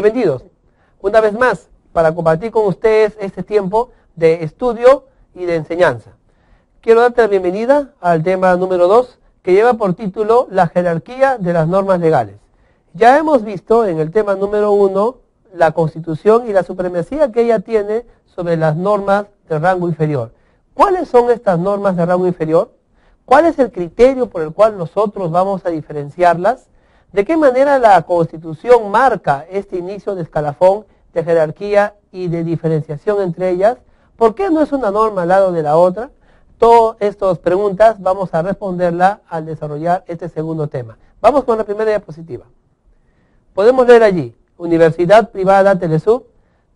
Bienvenidos una vez más para compartir con ustedes este tiempo de estudio y de enseñanza. Quiero darte la bienvenida al tema número 2, que lleva por título la jerarquía de las normas legales. Ya hemos visto en el tema número 1 la Constitución y la supremacía que ella tiene sobre las normas de rango inferior. ¿Cuáles son estas normas de rango inferior? ¿Cuál es el criterio por el cual nosotros vamos a diferenciarlas? ¿De qué manera la Constitución marca este inicio de escalafón de jerarquía y de diferenciación entre ellas? ¿Por qué no es una norma al lado de la otra? Todas estas preguntas vamos a responderla al desarrollar este segundo tema. Vamos con la primera diapositiva. Podemos leer allí, Universidad Privada Telesub,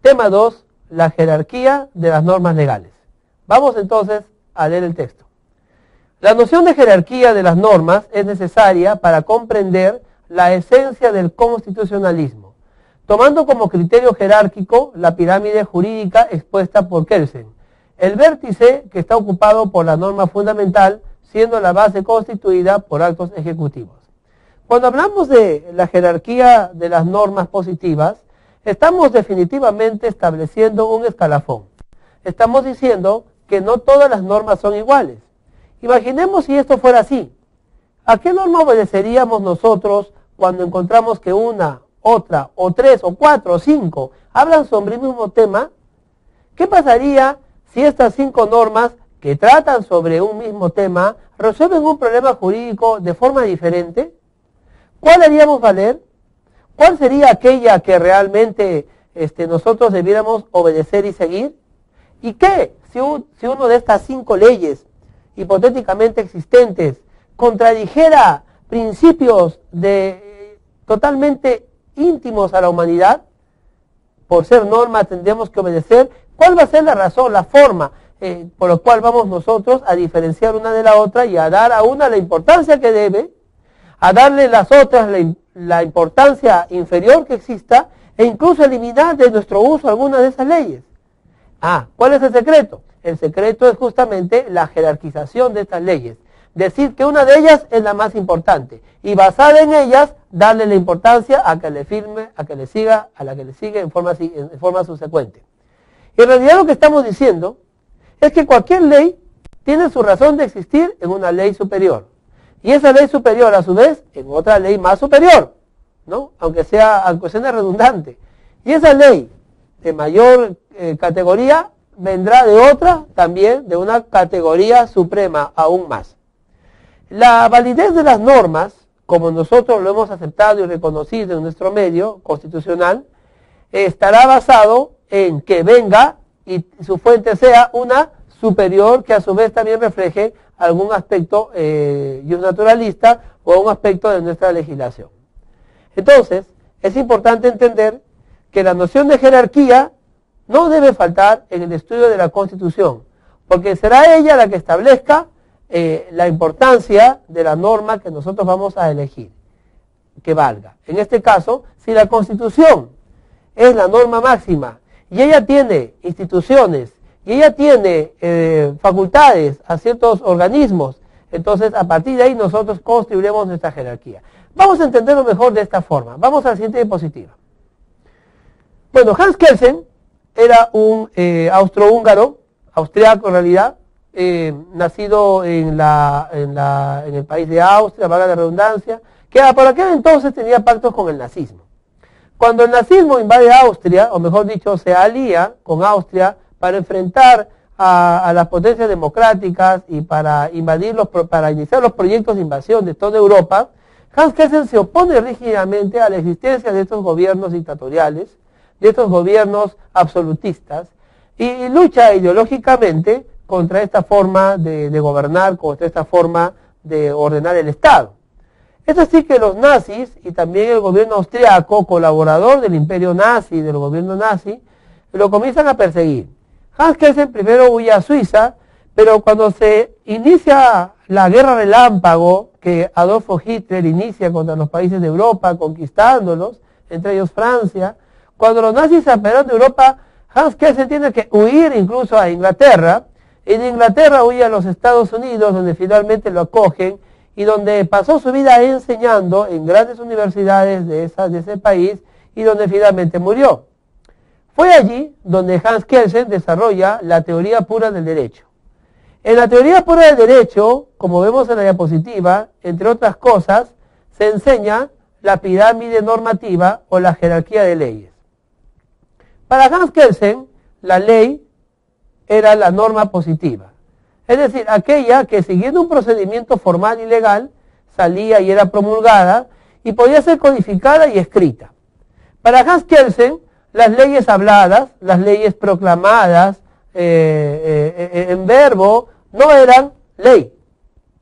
tema 2, la jerarquía de las normas legales. Vamos entonces a leer el texto. La noción de jerarquía de las normas es necesaria para comprender la esencia del constitucionalismo, tomando como criterio jerárquico la pirámide jurídica expuesta por Kelsen. El vértice que está ocupado por la norma fundamental, siendo la base constituida por actos ejecutivos. Cuando hablamos de la jerarquía de las normas positivas, estamos definitivamente estableciendo un escalafón. Estamos diciendo que no todas las normas son iguales. Imaginemos si esto fuera así. ¿A qué norma obedeceríamos nosotros cuando encontramos que una, otra, o tres, o cuatro, o cinco hablan sobre el mismo tema? ¿Qué pasaría si estas 5 normas que tratan sobre un mismo tema resuelven un problema jurídico de forma diferente? ¿Cuál haríamos valer? ¿Cuál sería aquella que realmente nosotros debiéramos obedecer y seguir? ¿Y qué si uno de estas 5 leyes hipotéticamente existentes contradijera principios totalmente íntimos a la humanidad? Por ser norma tendremos que obedecer. ¿Cuál va a ser la razón, la forma por la cual vamos nosotros a diferenciar una de la otra y a dar a una la importancia que debe, a darle las otras la importancia inferior que exista e incluso eliminar de nuestro uso alguna de esas leyes? ¿Cuál es el secreto? El secreto es justamente la jerarquización de estas leyes. Decir que una de ellas es la más importante y basada en ellas darle la importancia a que le firme, a que le siga, a la que le sigue en forma subsecuente. Y en realidad lo que estamos diciendo es que cualquier ley tiene su razón de existir en una ley superior. Y esa ley superior a su vez en otra ley más superior, ¿no? Aunque suene redundante. Y esa ley de mayor categoría vendrá de otra también, de una categoría suprema aún más. La validez de las normas, como nosotros lo hemos aceptado y reconocido en nuestro medio constitucional, estará basado en que venga y su fuente sea una superior que a su vez también refleje algún aspecto naturalista o un aspecto de nuestra legislación. Entonces, es importante entender que la noción de jerarquía no debe faltar en el estudio de la Constitución, porque será ella la que establezca la importancia de la norma que nosotros vamos a elegir, que valga. En este caso, si la Constitución es la norma máxima y ella tiene instituciones y ella tiene facultades a ciertos organismos, entonces a partir de ahí nosotros construiremos nuestra jerarquía. Vamos a entenderlo mejor de esta forma. Vamos a la siguiente diapositiva. Bueno, Hans Kelsen era un austrohúngaro, austriaco en realidad, nacido en el país de Austria, valga la redundancia, que por aquel entonces tenía pactos con el nazismo. Cuando el nazismo invade Austria, o mejor dicho, se alía con Austria para enfrentar a las potencias democráticas y para iniciar los proyectos de invasión de toda Europa, Hans Kelsen se opone rígidamente a la existencia de estos gobiernos dictatoriales, de estos gobiernos absolutistas, y lucha ideológicamente contra esta forma de gobernar, contra esta forma de ordenar el Estado. Es así que los nazis y también el gobierno austriaco, colaborador del imperio nazi, del gobierno nazi, lo comienzan a perseguir. Hans Kelsen primero huye a Suiza, pero cuando se inicia la guerra relámpago que Adolfo Hitler inicia contra los países de Europa, conquistándolos, entre ellos Francia, cuando los nazis se apoderaron de Europa, Hans Kelsen tiene que huir incluso a Inglaterra, y de Inglaterra huye a los Estados Unidos, donde finalmente lo acogen, y donde pasó su vida enseñando en grandes universidades de ese país, y donde finalmente murió. Fue allí donde Hans Kelsen desarrolla la teoría pura del derecho. En la teoría pura del derecho, como vemos en la diapositiva, entre otras cosas, se enseña la pirámide normativa o la jerarquía de leyes. Para Hans Kelsen, la ley era la norma positiva, es decir, aquella que siguiendo un procedimiento formal y legal salía y era promulgada y podía ser codificada y escrita. Para Hans Kelsen, las leyes habladas, las leyes proclamadas en verbo, no eran ley.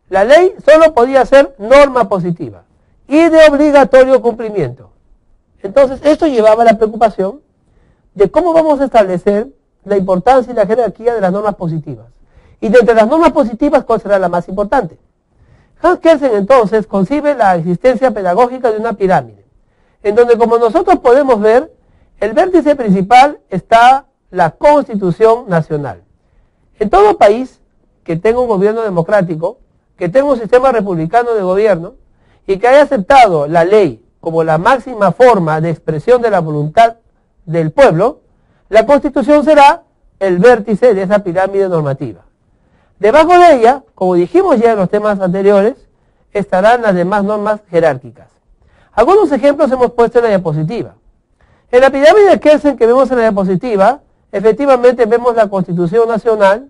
La ley solo podía ser norma positiva y de obligatorio cumplimiento. Entonces, esto llevaba a la preocupación de cómo vamos a establecer la importancia y la jerarquía de las normas positivas. Y de entre las normas positivas, ¿cuál será la más importante? Hans Kelsen entonces concibe la existencia pedagógica de una pirámide, en donde, como nosotros podemos ver, el vértice principal está la Constitución Nacional. En todo país que tenga un gobierno democrático, que tenga un sistema republicano de gobierno y que haya aceptado la ley como la máxima forma de expresión de la voluntad del pueblo, la Constitución será el vértice de esa pirámide normativa. Debajo de ella, como dijimos ya en los temas anteriores, estarán las demás normas jerárquicas. Algunos ejemplos hemos puesto en la diapositiva. En la pirámide de Kelsen que vemos en la diapositiva, efectivamente vemos la Constitución Nacional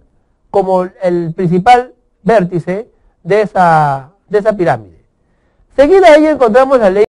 como el principal vértice de esa pirámide. Seguida a ella encontramos la ley